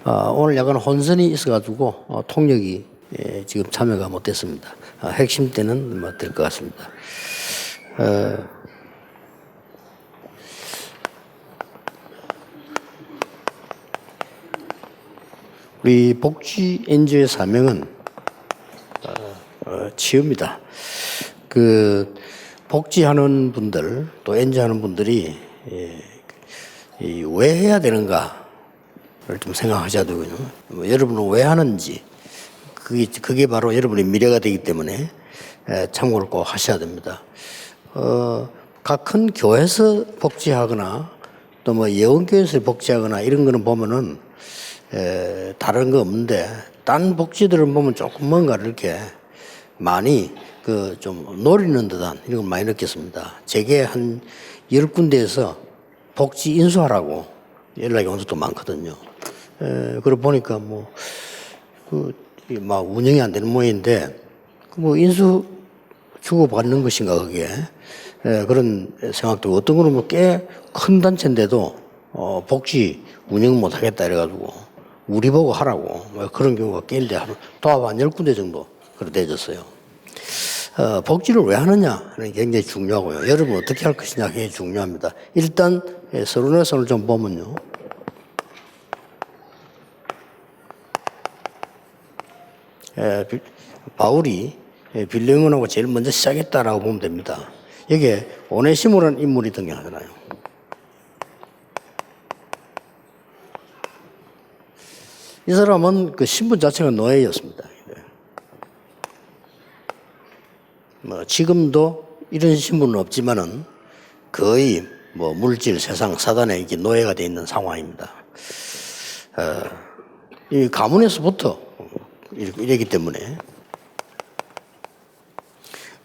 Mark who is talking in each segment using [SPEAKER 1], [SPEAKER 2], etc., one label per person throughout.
[SPEAKER 1] 오늘 약간 혼선이 있어가지고 통역이 지금 참여가 못됐습니다. 핵심 때는 뭐 될 것 같습니다. 우리 복지 NGO의 사명은 치유입니다. 그 복지하는 분들 또 NGO 하는 분들이 왜 해야 되는가를 좀 생각하셔야 되거든요. 여러분은 왜 하는지 그게 바로 여러분의 미래가 되기 때문에 참고를 꼭 하셔야 됩니다. 각 큰 교회에서 복지하거나 또 뭐 예원교회에서 복지하거나 이런 거는 보면은 다른 거 없는데 딴 복지들은 보면 조금 뭔가를 이렇게 많이 그 좀 노리는 듯한 이런 걸 많이 느꼈습니다. 제게 한 10군데에서 복지 인수하라고 연락이 온 적도 많거든요. 그러고 보니까 막 운영이 안 되는 모양인데 인수 주고받는 것인가 그게 그런 생각도 어떤 거는 꽤 큰 단체인데도 복지 운영 못 하겠다 이래가지고 우리 보고 하라고 그런 경우가 꽤 있는데 도합 한 10군데 정도 그렇게 되졌어요. 복지를 왜 하느냐 하는 게 굉장히 중요하고요. 여러분 어떻게 할 것이냐 굉장히 중요합니다. 일단 서론에서를 좀 보면요. 바울이 빌레몬하고 제일 먼저 시작했다라고 보면 됩니다. 여기에 오네시모라는 인물이 등장하잖아요. 이 사람은 그 신분 자체가 노예였습니다. 지금도 이런 신분은 없지만은 거의 물질, 세상, 사단에 이게 노예가 되어 있는 상황입니다. 이 가문에서부터 이러기 때문에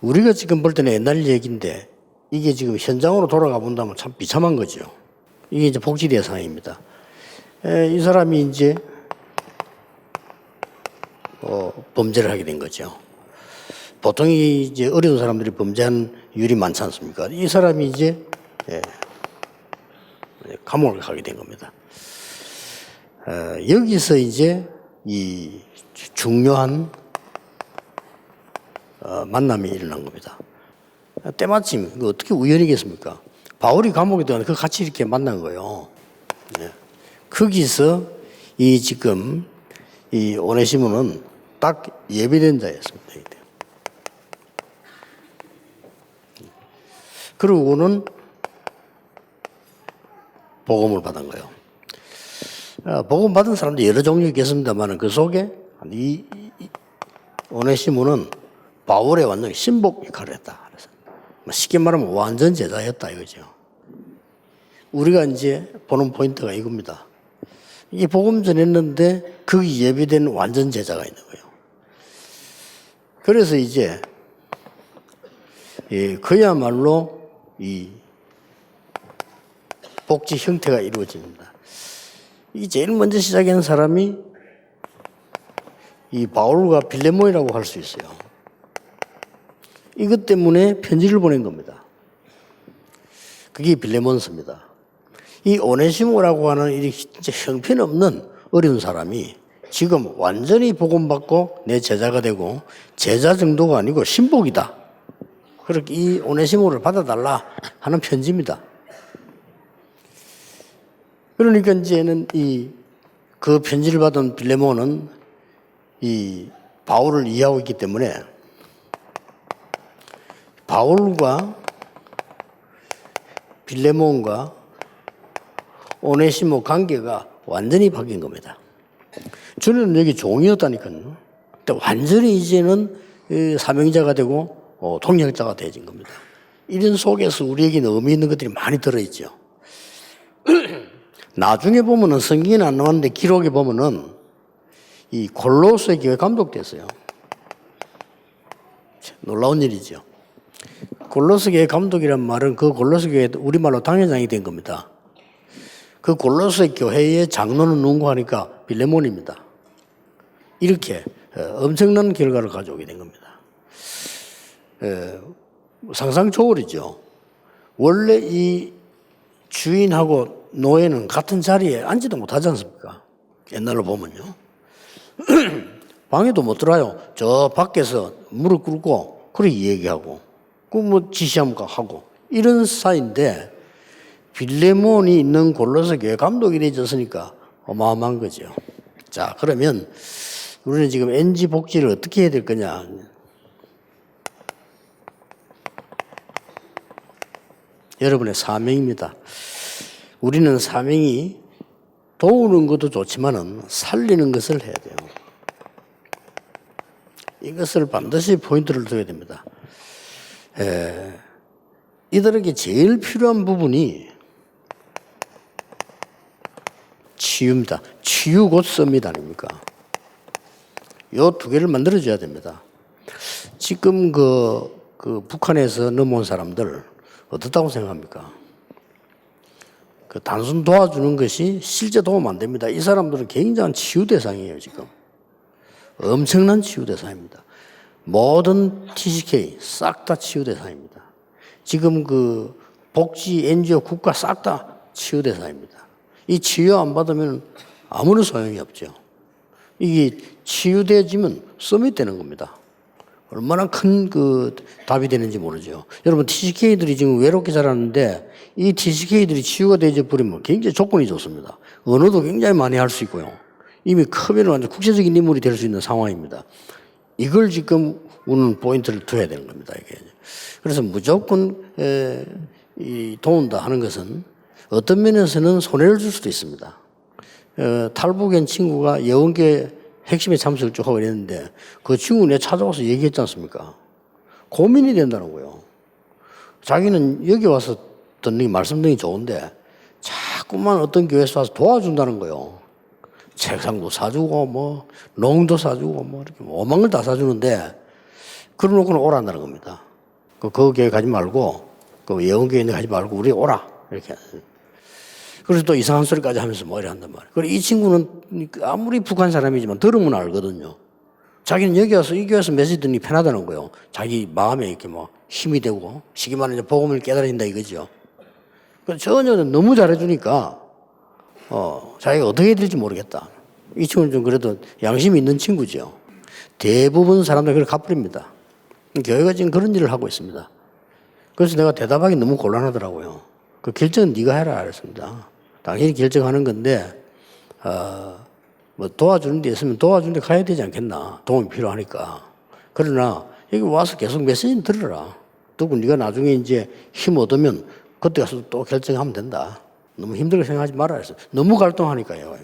[SPEAKER 1] 우리가 지금 볼 때는 옛날 얘기인데 이게 지금 현장으로 돌아가 본다면 참 비참한 거죠. 이게 이제 복지 대상입니다. 이 사람이 이제 범죄를 하게 된 거죠. 보통 이제 어려운 사람들이 범죄한 율이 많지 않습니까? 이 사람이 이제 감옥을 가게 된 겁니다. 여기서 이제 이 중요한 만남이 일어난 겁니다. 때마침 어떻게 우연이겠습니까? 바울이 감옥에 들어가는데 그 같이 이렇게 만난 거예요. 거기서 지금 이 오네시모는 딱 예비된 자였습니다. 그러고는 복음을 받은 거예요. 복음 받은 사람도 여러 종류가 있겠습니다만 그 속에 이 오네시모는 바울의 완전히 신복 역할을 했다. 그래서 쉽게 말하면 완전 제자였다 이거죠. 우리가 이제 보는 포인트가 이겁니다. 이 복음 전했는데 거기 예비된 완전 제자가 있는 거예요. 그래서 이제 그야말로 이 복지 형태가 이루어집니다. 이 제일 먼저 시작한 사람이 이 바울과 빌레몬이라고 할 수 있어요. 이것 때문에 편지를 보낸 겁니다. 그게 빌레몬서입니다. 이 오네시모라고 하는 이 진짜 형편없는 어려운 사람이 지금 완전히 복음받고 내 제자가 되고 제자 정도가 아니고 신복이다. 그렇게 이 오네시모를 받아달라 하는 편지입니다. 그러니까 이제는 그 편지를 받은 빌레몬은 이 바울을 이해하고 있기 때문에 바울과 빌레몬과 오네시모 관계가 완전히 바뀐 겁니다. 저는 여기 종이었다니까요. 완전히 이제는 사명자가 되고 통역자가 되어진 겁니다. 이런 속에서 우리에게는 의미 있는 것들이 많이 들어있죠. 나중에 보면은 성경에는 안 나왔는데 기록에 보면은 이 골로새 교회 감독됐어요. 놀라운 일이죠. 골로새 교회 감독이란 말은 그 골로새 교회 우리말로 당회장이 된 겁니다. 그 골로새 교회의 장로는 누구 하니까 빌레몬입니다. 이렇게 엄청난 결과를 가져오게 된 겁니다. 상상 초월이죠. 원래 이 주인하고 노예는 같은 자리에 앉지도 못하지 않습니까? 옛날로 보면요. 방에도 못 들어요. 저 밖에서 무릎 꿇고 그래 얘기하고 그 뭐 지시하면 하고 이런 사이인데 빌레몬이 있는 골로새 교회 감독이 되어졌으니까 어마어마한 거죠. 자, 그러면 우리는 지금 NG 복지를 어떻게 해야 될 거냐. 여러분의 사명입니다. 우리는 사명이 도우는 것도 좋지만은 살리는 것을 해야 돼요. 이것을 반드시 포인트를 둬야 됩니다. 이들에게 제일 필요한 부분이 치유입니다. 치유 곧 썹니다 아닙니까? 요 두 개를 만들어줘야 됩니다. 지금 그 북한에서 넘어온 사람들 어떻다고 생각합니까? 그 단순 도와주는 것이 실제 도움 안 됩니다. 이 사람들은 굉장한 치유 대상이에요, 지금. 엄청난 치유 대상입니다. 모든 TCK 싹 다 치유 대상입니다. 지금 그 복지 NGO 국가 싹 다 치유 대상입니다. 이 치유 안 받으면 아무런 소용이 없죠. 이게 치유되어지면 서밋 되는 겁니다. 얼마나 큰 그 답이 되는지 모르죠. 여러분 TCK들이 지금 외롭게 자라는데 이 TCK들이 치유가 되어 버리면 굉장히 조건이 좋습니다. 언어도 굉장히 많이 할 수 있고요. 이미 크면 완전 국제적인 인물이 될 수 있는 상황입니다. 이걸 지금 우리는 포인트를 둬야 되는 겁니다. 이게. 그래서 무조건 도운다 하는 것은 어떤 면에서는 손해를 줄 수도 있습니다. 탈북한 친구가 예원계 핵심에 참석을 쭉 하고 이랬는데 그 친구 내 찾아와서 얘기했지 않습니까? 고민이 된다는 거예요. 자기는 여기 와서 듣는 말씀 듣기 좋은데 자꾸만 어떤 교회에서 와서 도와준다는 거예요. 책상도 사주고 뭐 농도 사주고 뭐 이렇게 오만 걸 다 사주는데 그러놓고는 오란다는 겁니다. 그 교회 가지 말고 그 예원교회 가지 말고 우리 오라 이렇게. 그래서 또 이상한 소리까지 하면서 뭐 이래 한단 말이에요. 그리고 이 친구는 아무리 북한 사람이지만 들으면 알거든요. 자기는 여기 와서 이 교회에서 메시지 듣는 게 편하다는 거예요. 자기 마음에 이렇게 뭐 힘이 되고 시기 말하는 복음을 깨달아진다 이거죠. 전혀 너무 잘해주니까 자기가 어떻게 해야 될지 모르겠다. 이 친구는 좀 그래도 양심이 있는 친구죠. 대부분 사람들이 그걸 갚으립니다. 교회가 지금 그런 일을 하고 있습니다. 그래서 내가 대답하기 너무 곤란하더라고요. 그 결정은 네가 해라 그랬습니다. 당신이 결정하는 건데 뭐 도와주는 데 있으면 도와주는 데 가야 되지 않겠나. 도움이 필요하니까. 그러나 여기 와서 계속 메시지 들으라. 듣고 네가 나중에 이제 힘 얻으면 그때 가서 또 결정하면 된다. 너무 힘들게 생각하지 말아야 했어요. 너무 갈등하니까요.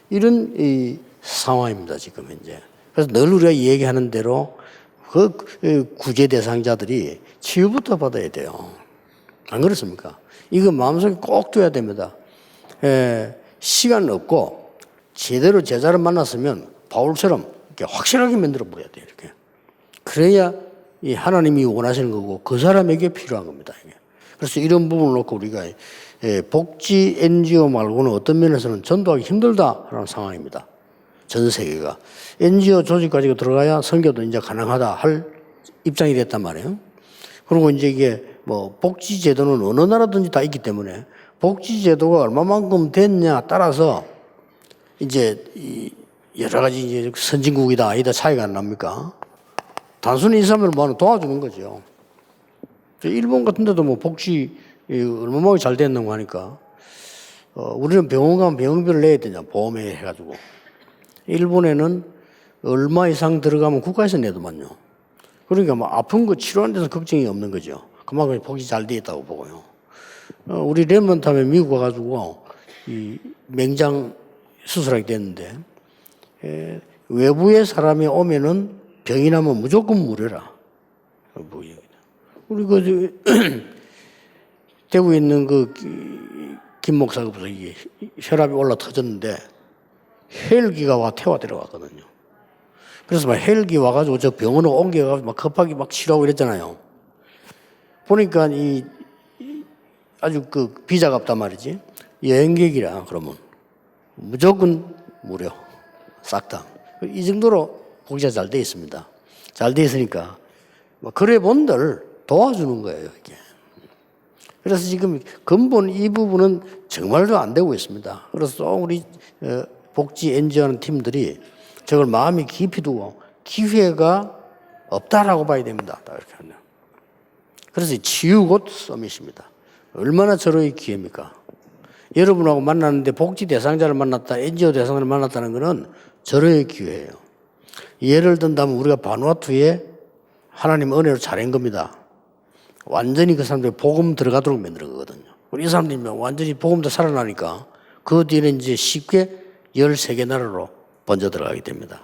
[SPEAKER 1] 이런 이 상황입니다, 지금 현재. 그래서 늘 우리가 얘기하는 대로 그 구제 대상자들이 치유부터 받아야 돼요. 안 그렇습니까? 이거 마음속에 꼭 둬야 됩니다. 시간 없고 제대로 제자를 만났으면 바울처럼 이렇게 확실하게 만들어 버려야 돼요. 이렇게. 그래야 이 하나님이 원하시는 거고 그 사람에게 필요한 겁니다. 이게. 그래서 이런 부분을 놓고 우리가 복지 NGO 말고는 어떤 면에서는 전도하기 힘들다라는 상황입니다. 전 세계가. NGO 조직까지 들어가야 선교도 이제 가능하다 할 입장이 됐단 말이에요. 그리고 이제 이게 뭐 복지제도는 어느 나라든지 다 있기 때문에 복지제도가 얼마만큼 됐냐 따라서 이제 여러 가지 이제 선진국이다 아니다 차이가 안 납니까? 단순히 이 사람을 뭐 도와주는 거죠. 일본 같은 데도 뭐 복지 얼마만큼 잘 됐는가 하니까 우리는 병원 가면 병원비를 내야 되냐 보험에 해가지고 일본에는 얼마 이상 들어가면 국가에서 내더만요. 그러니까 뭐 아픈 거 치료하는 데서 걱정이 없는 거죠. 그만큼 복지 잘 돼 있다고 보고요. 우리 랩런트하면 미국 와가지고 이 맹장 수술하게 됐는데 외부의 사람이 오면은 병이 나면 무조건 무료라. 우리 그 대구에 있는 그 김 목사가 무슨 이게 혈압이 올라 터졌는데 헬기가 와 태워 데려갔거든요. 그래서 막 헬기 와가지고 저 병원으로 옮겨가지고 막 급하게 막 치료하고 이랬잖아요. 보니까 이 아주 그 비자가 없단 말이지. 여행객이라 그러면 무조건 무료. 싹 다. 이 정도로 복지가 잘 돼 있습니다. 잘 돼 있으니까 뭐 그래 본들 도와주는 거예요, 이게. 그래서 지금 근본 이 부분은 정말로 안 되고 있습니다. 그래서 우리 복지 NGO하는 팀들이 저걸 마음이 깊이 두고 기회가 없다라고 봐야 됩니다. 이렇게 하면. 그래서 치유 곧 서밋입니다. 얼마나 절호의 기회입니까? 여러분하고 만났는데 복지 대상자를 만났다, NGO 대상자를 만났다는 것은 절호의 기회예요. 예를 든다면 우리가 바누아투에 하나님 은혜로 잘한 겁니다. 완전히 그 사람들이 복음 들어가도록 만드는 거거든요. 우리 이 사람들이 완전히 복음도 살아나니까 그 뒤에는 이제 쉽게 13개 나라로 번져 들어가게 됩니다.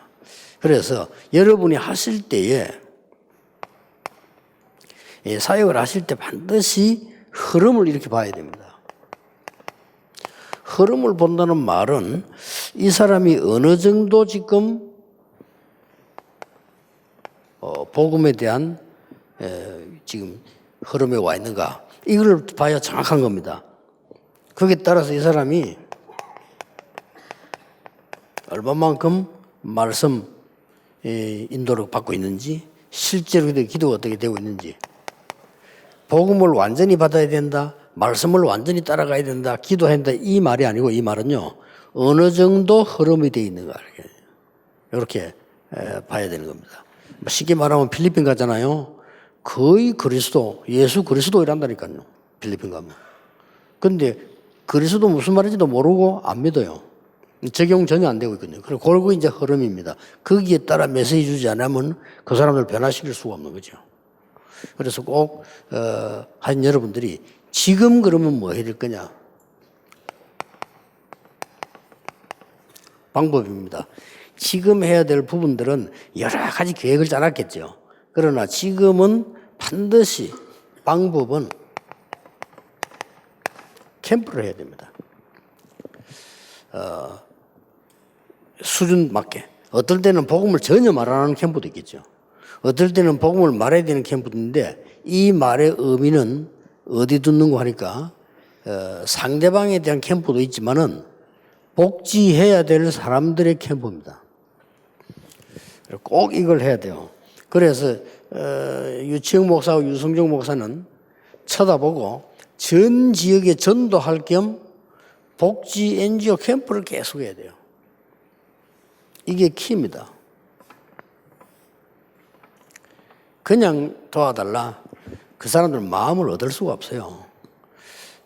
[SPEAKER 1] 그래서 여러분이 하실 때에 사역을 하실 때 반드시 흐름을 이렇게 봐야 됩니다. 흐름을 본다는 말은 이 사람이 어느 정도 지금 복음에 대한 지금 흐름에 와 있는가 이걸 봐야 정확한 겁니다. 거기에 따라서 이 사람이 얼마만큼 말씀 인도를 받고 있는지 실제로 기도가 어떻게 되고 있는지 복음을 완전히 받아야 된다. 말씀을 완전히 따라가야 된다. 기도해야 된다. 이 말이 아니고 이 말은요. 어느 정도 흐름이 되어 있는가. 이렇게 봐야 되는 겁니다. 쉽게 말하면 필리핀 가잖아요. 거의 그리스도, 예수 그리스도 이란다니까요. 필리핀 가면. 근데 그리스도 무슨 말인지도 모르고 안 믿어요. 적용 전혀 안 되고 있거든요. 그리고 그거 이제 흐름입니다. 거기에 따라 메시지 주지 않으면 그 사람을 변화시킬 수가 없는 거죠. 그래서 꼭, 한 여러분들이 지금 그러면 뭐 해야 될 거냐? 방법입니다. 지금 해야 될 부분들은 여러 가지 계획을 짜놨겠죠. 그러나 지금은 반드시 방법은 캠프를 해야 됩니다. 수준 맞게. 어떨 때는 복음을 전혀 말 안 하는 캠프도 있겠죠. 어떨 때는 복음을 말해야 되는 캠프도 있는데 이 말의 의미는 어디 듣는고 하니까 상대방에 대한 캠프도 있지만은 복지해야 될 사람들의 캠프입니다. 꼭 이걸 해야 돼요. 그래서 유치영 목사와 유성종 목사는 쳐다보고 전 지역에 전도할 겸 복지 NGO 캠프를 계속 해야 돼요. 이게 키입니다. 그냥 도와달라. 그 사람들은 마음을 얻을 수가 없어요.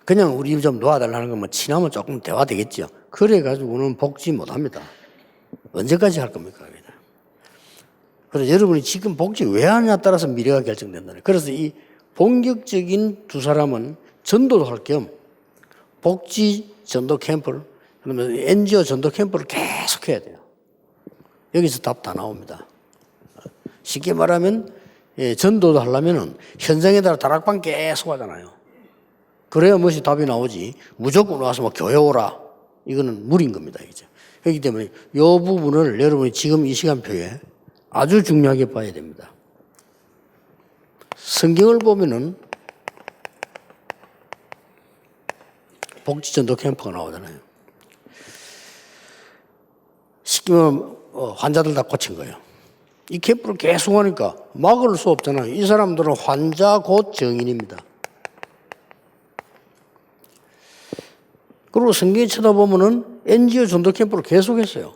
[SPEAKER 1] 그냥 우리 좀 도와달라는 거면 친하면 조금 대화되겠죠. 그래가지고는 복지 못합니다. 언제까지 할 겁니까? 그래서 여러분이 지금 복지 왜 하느냐에 따라서 미래가 결정된다. 그래서 이 본격적인 두 사람은 전도도 할 겸 복지 전도 캠프를, 그러면 NGO 전도 캠프를 계속 해야 돼요. 여기서 답 다 나옵니다. 쉽게 말하면 전도도 하려면은 현장에다가 다락방 계속 하잖아요. 그래야 무엇이 답이 나오지. 무조건 와서 뭐 교회 오라. 이거는 무리인 겁니다. 이제. 그렇기 때문에 이 부분을 여러분이 지금 이 시간표에 아주 중요하게 봐야 됩니다. 성경을 보면은 복지전도 캠프가 나오잖아요. 쉽게 말하면 환자들 다 고친 거예요. 이 캠프를 계속 하니까 막을 수 없잖아요. 이 사람들은 환자 곧 정인입니다. 그리고 성경에 쳐다보면은 NGO 전도 캠프를 계속했어요.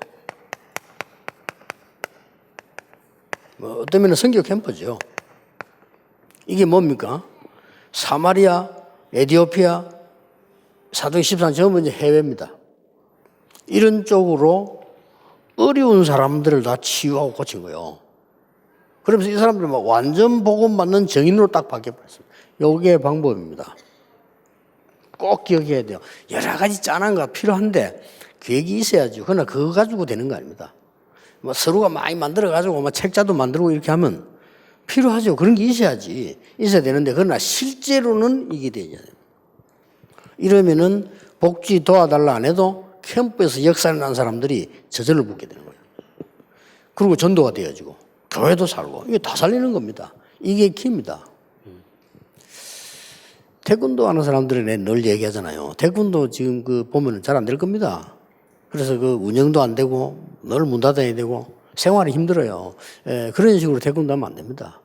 [SPEAKER 1] 어떤 면은 선교 캠프죠. 이게 뭡니까? 사마리아, 에티오피아, 사도행 14장 전부 이제 해외입니다. 이런 쪽으로 어려운 사람들을 다 치유하고 고친 거예요. 그러면서 이 사람들이 막 완전 복음 받는 정인으로 딱 바뀌어버렸습니다. 이게 방법입니다. 꼭 기억해야 돼요. 여러 가지 짠한 거 필요한데 계획이 있어야죠. 그러나 그거 가지고 되는 거 아닙니다. 뭐 서로가 많이 만들어가지고 뭐 책자도 만들고 이렇게 하면 필요하죠. 그런 게 있어야지. 있어야 되는데 그러나 실제로는 이게 되죠. 이러면은 복지 도와달라 안 해도 캠프에서 역사를 난 사람들이 저절로 붙게 되는 거예요. 그리고 전도가 되어지고 교회도 살고 이게 다 살리는 겁니다. 이게 키입니다. 태권도 하는 사람들은 늘 얘기하잖아요. 태권도 지금 그 보면 잘 안 될 겁니다. 그래서 그 운영도 안 되고 늘 문 닫아야 되고 생활이 힘들어요. 그런 식으로 태권도 하면 안 됩니다.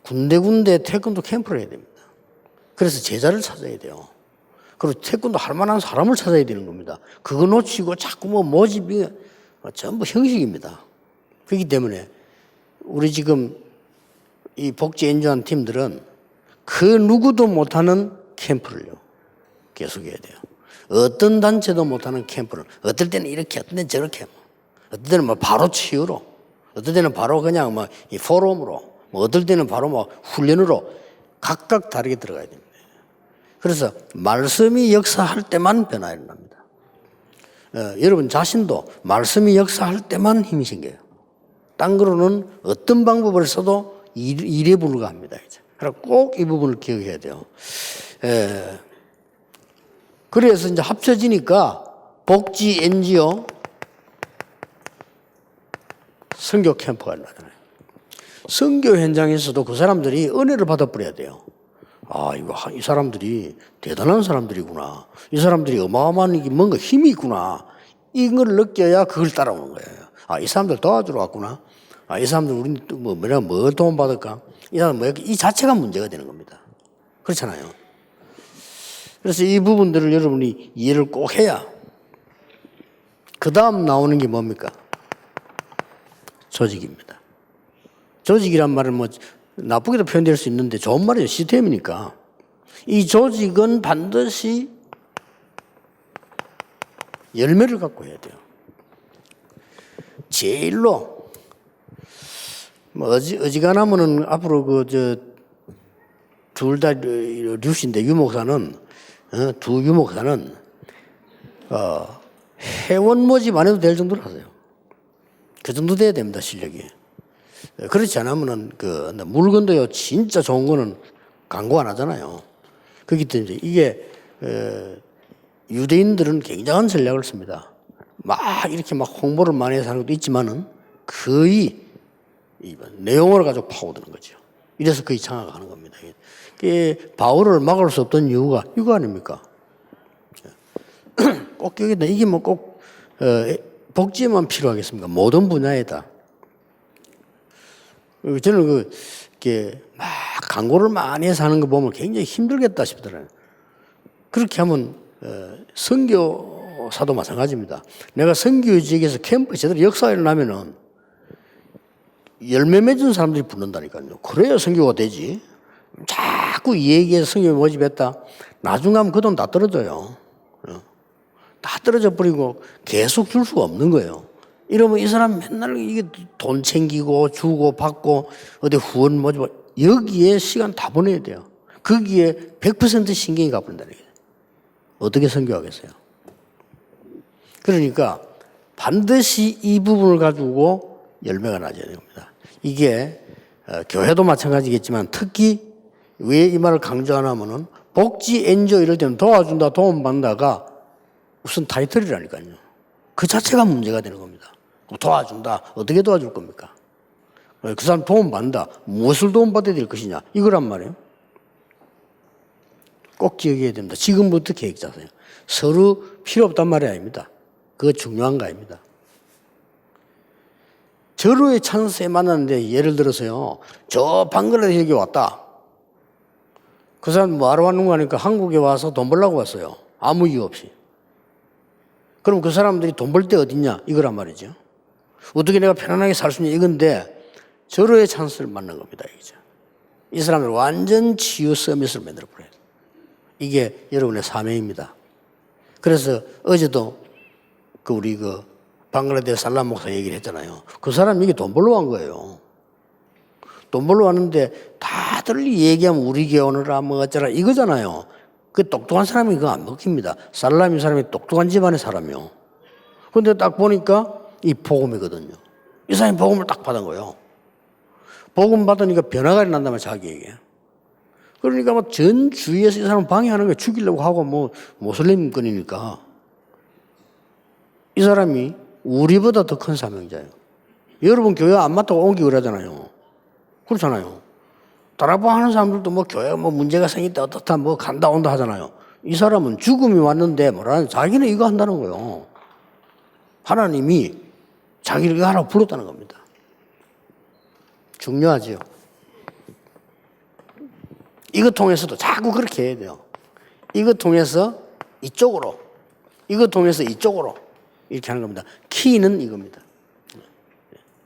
[SPEAKER 1] 군데군데 태권도 캠프를 해야 됩니다. 그래서 제자를 찾아야 돼요. 그리고 태권도 할 만한 사람을 찾아야 되는 겁니다. 그거 놓치고 자꾸 뭐 모집이 전부 형식입니다. 그렇기 때문에 우리 지금 이 복지 엔지오한 팀들은 그 누구도 못하는 캠프를요 계속해야 돼요. 어떤 단체도 못하는 캠프를 어떨 때는 이렇게 어떨 때는 저렇게 어떨 때는 뭐 바로 치유로 어떨 때는 바로 그냥 뭐 이 포럼으로 뭐 어떨 때는 바로 뭐 훈련으로 각각 다르게 들어가야 됩니다. 그래서 말씀이 역사할 때만 변화가 일어납니다. 여러분 자신도 말씀이 역사할 때만 힘이 생겨요. 딴 거로는 어떤 방법을 써도 일에 불과합니다. 그래서 꼭 이 부분을 기억해야 돼요. 그래서 이제 합쳐지니까 복지 NGO 선교 캠프가 나잖아요. 선교 현장에서도 그 사람들이 은혜를 받아버려야 돼요. 아, 이 사람들이 대단한 사람들이구나. 이 사람들이 어마어마한 뭔가 힘이 있구나. 이걸 느껴야 그걸 따라오는 거예요. 아, 이 사람들 도와주러 왔구나. 아, 이 사람들 우리는 뭐 도움 받을까? 이 사람 이 자체가 문제가 되는 겁니다. 그렇잖아요. 그래서 이 부분들을 여러분이 이해를 꼭 해야 그 다음 나오는 게 뭡니까? 조직입니다. 조직이란 말은 뭐 나쁘게도 표현될 수 있는데 좋은 말이에요. 시스템이니까. 이 조직은 반드시 열매를 갖고 해야 돼요. 제일로 뭐 어지간하면은 앞으로 둘 다 류씨인데 유목사는 두 유목사는 회원 모집 안 해도 될 정도로 하세요. 그 정도 돼야 됩니다, 실력이. 그렇지 않으면은 물건도요 진짜 좋은 거는 광고 안 하잖아요. 그렇기 때문에 이게 유대인들은 굉장한 전략을 씁니다. 막 이렇게 막 홍보를 많이 해서 하는 것도 있지만은 거의 내용을 가지고 파고드는 거죠. 이래서 거의 장악하는 겁니다. 바울을 막을 수 없던 이유가 이거 아닙니까? 꼭 여기다 이게 뭐 꼭 복지에만 필요하겠습니까? 모든 분야에다. 저는 이렇게 막 광고를 많이 해서 하는 거 보면 굉장히 힘들겠다 싶더라고요. 그렇게 하면 선교사도 마찬가지입니다. 내가 선교 지역에서 캠프 제대로 역사가 일어나면은 열매 맺은 사람들이 붙는다니까요. 그래야 선교가 되지. 자꾸 이 얘기해서 선교 모집했다. 나중 가면 그 돈 다 떨어져요. 다 떨어져 버리고 계속 줄 수가 없는 거예요. 이러면 이 사람 맨날 이게 돈 챙기고 주고 받고 어디 후원 모집 여기에 시간 다 보내야 돼요. 거기에 100% 신경이 가버린다는 거예요. 어떻게 선교하겠어요? 그러니까 반드시 이 부분을 가지고 열매가 나져야 됩니다. 이게 교회도 마찬가지겠지만 특히 왜 이 말을 강조하냐면은 복지 NGO 이럴 때는 도와준다 도움받는다가 무슨 타이틀이라니까요. 그 자체가 문제가 되는 겁니다. 도와준다. 어떻게 도와줄 겁니까? 그 사람 도움받는다. 무엇을 도움받아야 될 것이냐. 이거란 말이에요. 꼭 기억해야 됩니다. 지금부터 계획 짜세요. 서로 필요 없단 말이 아닙니다. 그거 중요한 거 아닙니다. 절호의 찬스에 만났는데 예를 들어서요. 저 방글라데시에 왔다. 그 사람 뭐하러 왔는 거 하니까 한국에 와서 돈 벌려고 왔어요. 아무 이유 없이. 그럼 그 사람들이 돈 벌 데 어딨냐? 이거란 말이죠. 어떻게 내가 편안하게 살 수 있냐? 이건데 절호의 찬스를 만난 겁니다. 이죠. 이 사람들 완전 치유 서밋을 만들어버려요. 이게 여러분의 사명입니다. 그래서 어제도 우리 방글라데시 살람 목사 얘기를 했잖아요. 그 사람 여기 돈 벌러 온 거예요. 돈 벌러 왔는데 다들 얘기하면 우리 교회 오느라 뭐 어쩌라 이거잖아요. 그 똑똑한 사람이 그거 안 먹힙니다. 살람이 사람이 똑똑한 집안의 사람이요. 그런데 딱 보니까 이 복음이거든요. 이 사람이 복음을 딱 받은 거예요. 복음 받으니까 변화가 일어난다면 자기에게. 그러니까 뭐 전 주위에서 이 사람 방해하는 거예요. 죽이려고 하고 뭐 모슬림권이니까. 이 사람이 우리보다 더 큰 사명자예요. 여러분 교회 안 맞다고 옮기고 그러잖아요. 그렇잖아요. 따라보 하는 사람들도 뭐 교회 뭐 문제가 생겼다 어떻다 뭐 간다 온다 하잖아요. 이 사람은 죽음이 왔는데 뭐라는 자기는 이거 한다는 거예요. 하나님이 자기를 이거 하라고 불렀다는 겁니다. 중요하죠. 이거 통해서도 자꾸 그렇게 해야 돼요. 이거 통해서 이쪽으로. 이거 통해서 이쪽으로. 이렇게 하는 겁니다. 키는 이겁니다.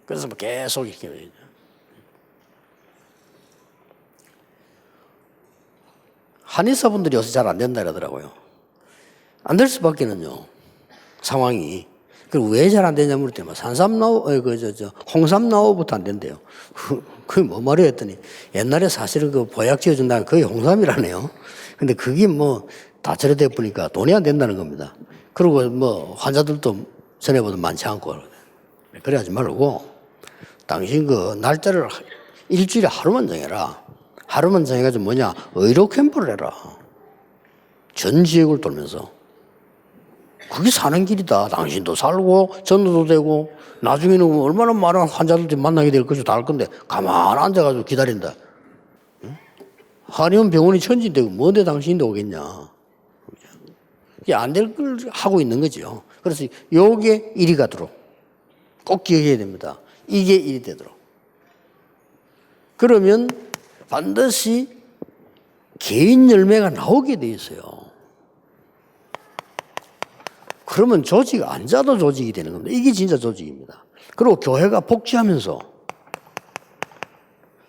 [SPEAKER 1] 그래서 뭐 계속 이렇게. 한의사분들이 요새 잘 안 된다 그러더라고요. 안 될 수밖에는요. 상황이. 그리고 왜 잘 안 되냐 물을 때만 홍삼나오부터 안 된대요. 그게 뭐 말이야 했더니 옛날에 사실은 그 보약 지어준다는 그게 홍삼이라네요. 근데 그게 뭐 다 저래돼 보니까 돈이 안 된다는 겁니다. 그리고 뭐 환자들도 전에보다 많지 않고 그래 하지 말고 당신 그 날짜를 일주일에 하루만 정해라. 하루만 정해가지고 뭐냐 의료 캠프를 해라. 전 지역을 돌면서. 그게 사는 길이다. 당신도 살고 전도도 되고 나중에는 얼마나 많은 환자들 만나게 될 것이 다 할 건데 가만 앉아가지고 기다린다. 응? 한의원 병원이 천지인데 뭔데 당신인데 오겠냐. 이게 안 될 걸 하고 있는 거죠. 그래서 요게 일이 가도록 꼭 기억해야 됩니다. 이게 일이 되도록. 그러면 반드시 개인 열매가 나오게 돼 있어요. 그러면 조직, 앉아도 조직이 되는 겁니다. 이게 진짜 조직입니다. 그리고 교회가 복지하면서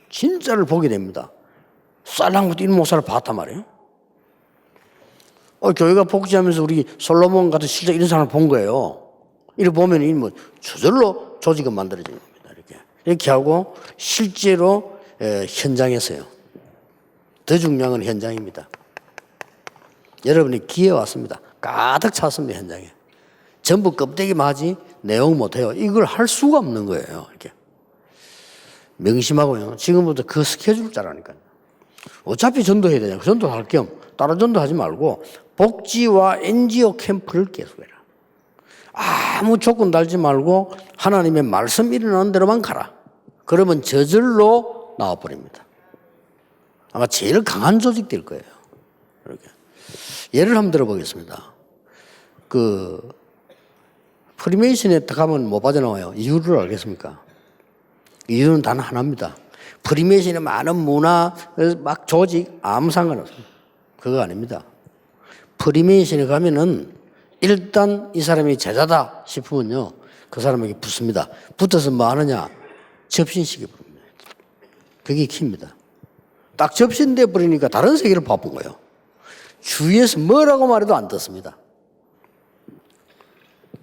[SPEAKER 1] 진짜를 보게 됩니다. 쌀랑부터 이런 목사를 봤단 말이에요. 교회가 복지하면서 우리 솔로몬 같은 실제 이런 사람을 본 거예요. 이렇게 보면 뭐 저절로 조직은 만들어지는 겁니다. 이렇게 하고 실제로 현장에서요. 더 중요한 건 현장입니다. 여러분이 기회 왔습니다. 가득 찼습니다, 현장에. 전부 껍데기만 하지 내용 못해요. 이걸 할 수가 없는 거예요. 이렇게. 명심하고요. 지금부터 그 스케줄 짜라니까요. 어차피 전도해야 되잖아요. 전도할 겸 다른 전도하지 말고 복지와 NGO 캠프를 계속해라. 아무 조건 달지 말고 하나님의 말씀 일어나는 대로만 가라. 그러면 저절로 나와버립니다. 아마 제일 강한 조직일 거예요. 이렇게. 예를 한번 들어보겠습니다. 프리메이슨에 가면 못 빠져나와요. 이유를 알겠습니까? 이유는 단 하나입니다. 프리메이슨의 많은 문화, 막 조직, 아무 상관없습니다. 그거 아닙니다. 프리메이슨에 가면은 일단 이 사람이 제자다 싶으면요. 그 사람에게 붙습니다. 붙어서 뭐 하느냐? 접신시켜 버립니다. 그게 키입니다. 딱 접신돼 버리니까 다른 세계를 바쁜 거예요. 주위에서 뭐라고 말해도 안 듣습니다.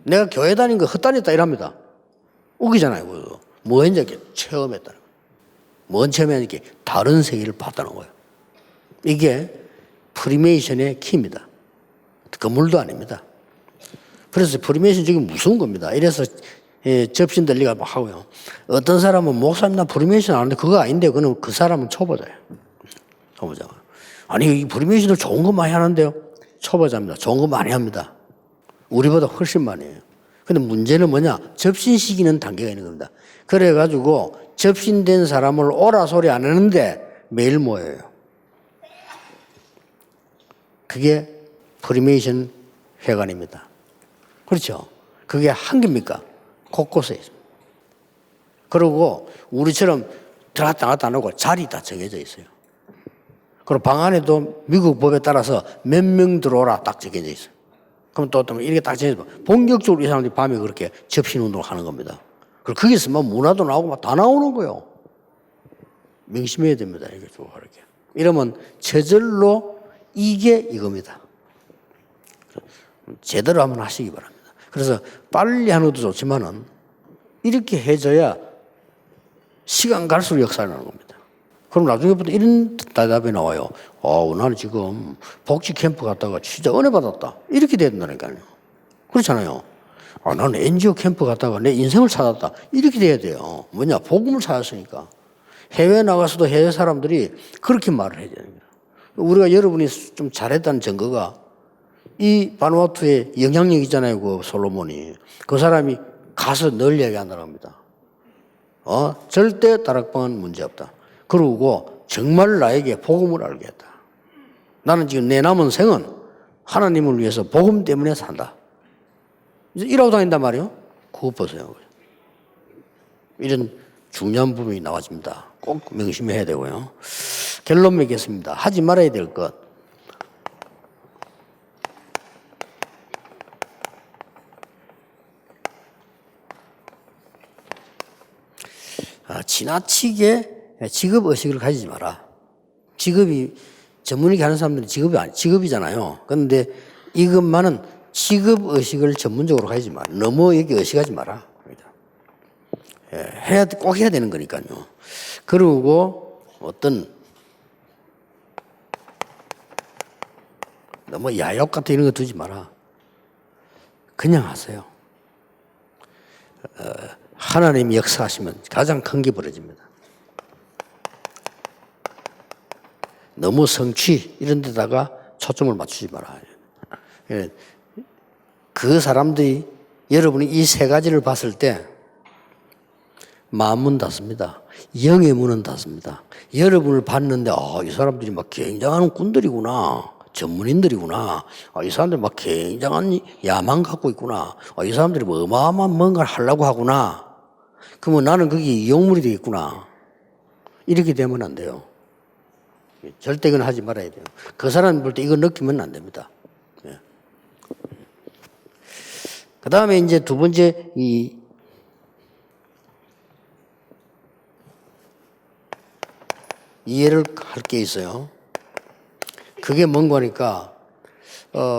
[SPEAKER 1] 내가 교회 다닌 거 헛다녔다 이랍니다. 웃기잖아요. 뭐 했냐? 체험했다는 거예요. 뭔 체험했냐? 다른 세계를 봤다는 거예요. 이게 프리메이션의 키입니다. 건물도 아닙니다. 그래서 프리메이션 지금 무서운 겁니다. 이래서 접신들 리가 막 하고요. 어떤 사람은 목사님 나 프리메이션 안 하는데 그거 아닌데 그는 그 사람은 초보자예요. 초보자. 아니 이 프리메이션도 좋은 거 많이 하는데요. 초보자입니다. 좋은 거 많이 합니다. 우리보다 훨씬 많이 해요. 근데 문제는 뭐냐? 접신시키는 단계가 있는 겁니다. 그래가지고 접신된 사람을 오라 소리 안 하는데 매일 모여요. 그게 프리메이션 회관입니다. 그렇죠? 그게 한 개입니까? 곳곳에 있습니다. 그리고 우리처럼 들어갔다 나갔다 안 하고 자리 다 정해져 있어요. 그리고 방 안에도 미국 법에 따라서 몇 명 들어오라 딱 정해져 있어요. 그럼 또 이렇게 딱 정해져 있어요. 본격적으로 이 사람들이 밤에 그렇게 접신 운동을 하는 겁니다. 그리고 거기서 막 문화도 나오고 막 다 나오는 거예요. 명심해야 됩니다. 이렇게. 이러면 저절로 이게 이겁니다. 제대로 한번 하시기 바랍니다. 그래서 빨리 하는 것도 좋지만은 이렇게 해줘야 시간 갈수록 역사가 나는 겁니다. 그럼 나중에부터 이런 대답이 나와요. 나는 지금 복지 캠프 갔다가 진짜 은혜 받았다. 이렇게 돼야 된다니까요. 그렇잖아요. 나는 NGO 캠프 갔다가 내 인생을 찾았다. 이렇게 돼야 돼요. 뭐냐? 복음을 찾았으니까. 해외에 나가서도 해외 사람들이 그렇게 말을 해야 됩니다. 우리가 여러분이 좀 잘했다는 증거가 이 바누아투에 영향력 있잖아요. 그 솔로몬이. 그 사람이 가서 늘 얘기한다고 합니다. 절대 다락방은 문제없다. 그러고 정말 나에게 복음을 알게 했다. 나는 지금 내 남은 생은 하나님을 위해서 복음 때문에 산다. 이제 이러고 다닌단 말이에요. 그거 보세요. 이런 중요한 부분이 나와집니다. 꼭 명심해야 되고요. 결론 맺겠습니다. 하지 말아야 될 것. 지나치게 직업 의식을 가지지 마라. 직업이 전문의기 하는 사람들은 직업이잖아요. 그런데 이것만은 직업 의식을 전문적으로 가지지 마라. 너무 여기 의식하지 마라. 꼭 해야 되는 거니까요. 그리고 어떤 너무 야욕 같은 이런 거 두지 마라. 그냥 하세요. 하나님이 역사하시면 가장 큰 게 벌어집니다. 너무 성취 이런 데다가 초점을 맞추지 마라. 그 사람들이 여러분이 이 세 가지를 봤을 때 마음문 닫습니다. 영의 문은 닫습니다. 여러분을 봤는데 이 사람들이 막 굉장한 군들이구나. 전문인들이구나. 이 사람들이 막 굉장한 야망 갖고 있구나. 이 사람들이 뭐 어마어마한 뭔가를 하려고 하구나. 그러면 나는 거기 이용물이 되겠구나. 이렇게 되면 안 돼요. 절대 그건 하지 말아야 돼요. 그 사람 볼 때 이거 느끼면 안 됩니다. 그 다음에 이제 두 번째 이해를 할 게 있어요. 그게 뭔가 하니까,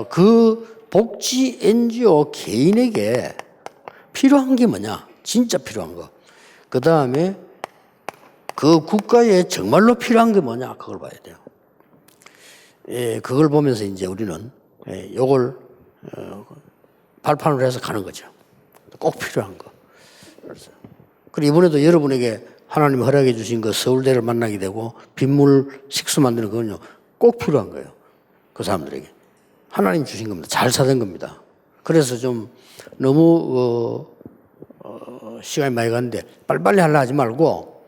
[SPEAKER 1] 그 복지 NGO 개인에게 필요한 게 뭐냐? 진짜 필요한 거. 그 다음에 그 국가에 정말로 필요한 게 뭐냐? 그걸 봐야 돼요. 그걸 보면서 이제 우리는 요걸 발판으로 해서 가는 거죠. 꼭 필요한 거. 그리고 이번에도 여러분에게 하나님이 허락해 주신 그 서울대를 만나게 되고 빗물 식수 만드는 거는요. 꼭 필요한 거예요. 그 사람들에게. 하나님 주신 겁니다. 잘 사는 겁니다. 그래서 좀 너무 시간이 많이 갔는데 빨리빨리 하려 하지 말고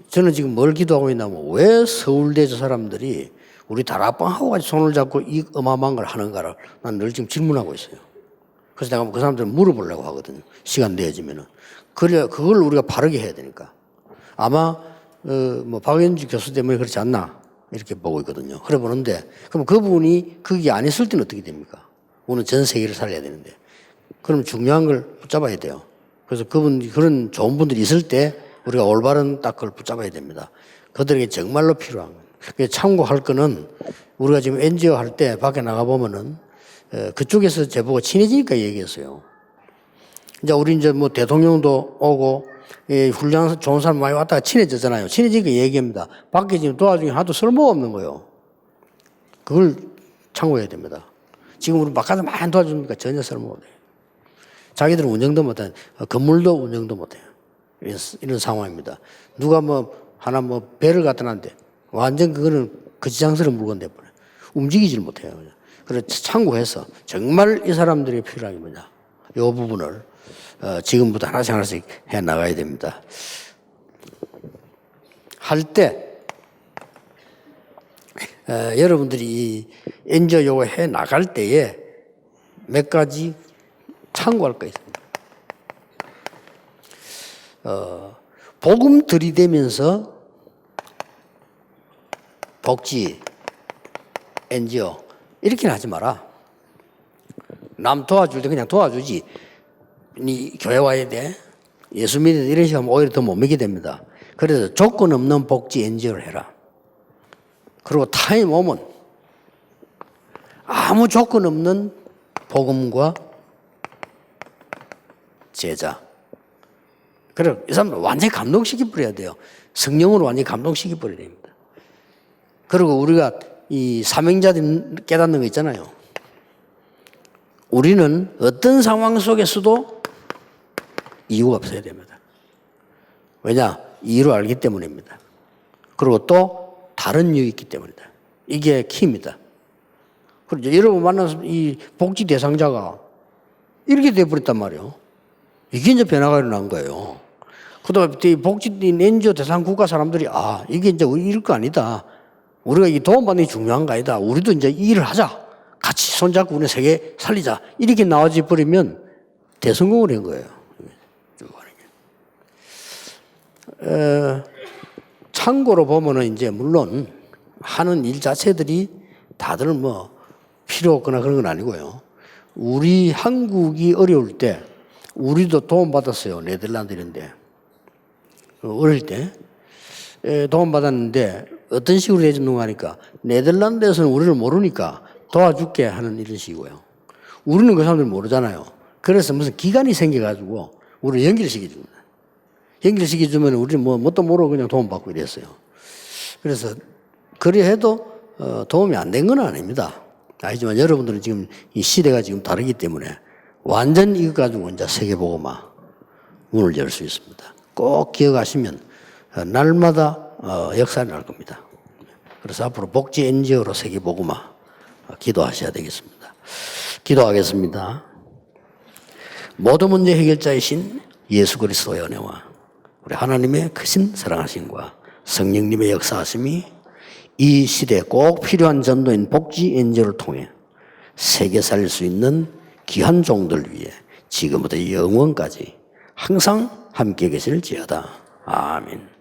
[SPEAKER 1] 저는 지금 뭘 기도하고 있냐면 왜 서울대 저 사람들이 우리 다락방하고 같이 손을 잡고 이 어마어마한 걸 하는가를 난 늘 지금 질문하고 있어요. 그래서 내가 그 사람들 물어보려고 하거든요. 시간 내어지면은. 그래, 그걸 우리가 바르게 해야 되니까. 아마, 박연주 교수 때문에 그렇지 않나. 이렇게 보고 있거든요. 그래 보는데, 그럼 그분이 그게 안 했을 때는 어떻게 됩니까? 오늘 전 세계를 살려야 되는데. 그럼 중요한 걸 붙잡아야 돼요. 그래서 그런 좋은 분들이 있을 때 우리가 올바른 딱 그걸 붙잡아야 됩니다. 그들에게 정말로 필요한 거예요. 참고할 거는 우리가 지금 NGO 할 때 밖에 나가보면은 그쪽에서 제보가 친해지니까 얘기했어요. 이제 우리 이제 뭐 대통령도 오고 훌륭한 좋은 사람 많이 왔다가 친해졌잖아요. 친해지니까 얘기합니다. 밖에 지금 도와주기 하나도 쓸모가 없는 거예요. 그걸 참고해야 됩니다. 지금 우리 바깥에서 많이 도와주니까 전혀 쓸모가 없어요. 자기들은 운영도 못해요. 건물도 운영도 못해요. 이런 상황입니다. 누가 하나 배를 갖다 놨는데 완전 그거는 거지장스러운 물건 돼버려요. 움직이질 못해요. 그래서 참고해서 정말 이 사람들이 필요한 게 뭐냐. 이 부분을 지금부터 하나씩 해 나가야 됩니다. 할 때 여러분들이 이 NGO 요거 해 나갈 때에 몇 가지 참고할 거 있습니다. 복음 들이대면서 복지 NGO 이렇게는 하지 마라. 남 도와줄 때 그냥 도와주지. 니 교회 와야 돼. 예수 믿어 이런 식으로 하면 오히려 더 못 믿게 됩니다. 그래서 조건 없는 복지 NGO를 해라. 그리고 타임 오면 아무 조건 없는 복음과 제자. 그래 이 사람들 완전히 감동시켜 버려야 돼요. 성령으로 완전히 감동시켜 버려야 됩니다. 그리고 우리가 이 사명자들 깨닫는 거 있잖아요. 우리는 어떤 상황 속에서도 이유가 없어야 됩니다. 왜냐? 이유를 알기 때문입니다. 그리고 또 다른 이유 있기 때문이다. 이게 키입니다. 그렇죠. 여러분 만나서 이 복지 대상자가 이렇게 돼버렸단 말이에요. 이게 이제 변화가 일어난 거예요. 그 다음에 복지 NGO 대상 국가 사람들이 이게 이제 우리 일 거 아니다. 우리가 이 도움받는 게 중요한 거 아니다. 우리도 이제 이 일을 하자. 같이 손잡고 우리 세계 살리자. 이렇게 나와져 버리면 대성공을 한 거예요. 참고로 보면은 이제 물론 하는 일 자체들이 다들 필요 없거나 그런 건 아니고요. 우리 한국이 어려울 때 우리도 도움받았어요. 네덜란드 이런데. 어릴 때 도움받았는데 어떤 식으로 해주는가 하니까 네덜란드에서는 우리를 모르니까 도와줄게 하는 이런 식이고요. 우리는 그 사람들 모르잖아요. 그래서 무슨 기관이 생겨가지고 우리를 연결시켜줍니다. 연결시켜주면 우리는 뭣도 모르고 그냥 도움받고 이랬어요. 그래서 그리 해도 도움이 안 된 건 아닙니다. 아니지만 여러분들은 지금 이 시대가 지금 다르기 때문에 완전 이거 가지고 이제 세계보고마 문을 열 수 있습니다. 꼭 기억하시면 날마다 역사가 날 겁니다. 그래서 앞으로 복지 NGO로 세계보고마 기도하셔야 되겠습니다. 기도하겠습니다. 모든 문제 해결자이신 예수 그리스도의 은혜와 우리 하나님의 크신 사랑하심과 성령님의 역사하심이 이 시대에 꼭 필요한 전도인 복지 NGO를 통해 세계 살릴 수 있는 귀한 종들 위해 지금부터 영원까지 항상 함께 계실지어다. 아멘.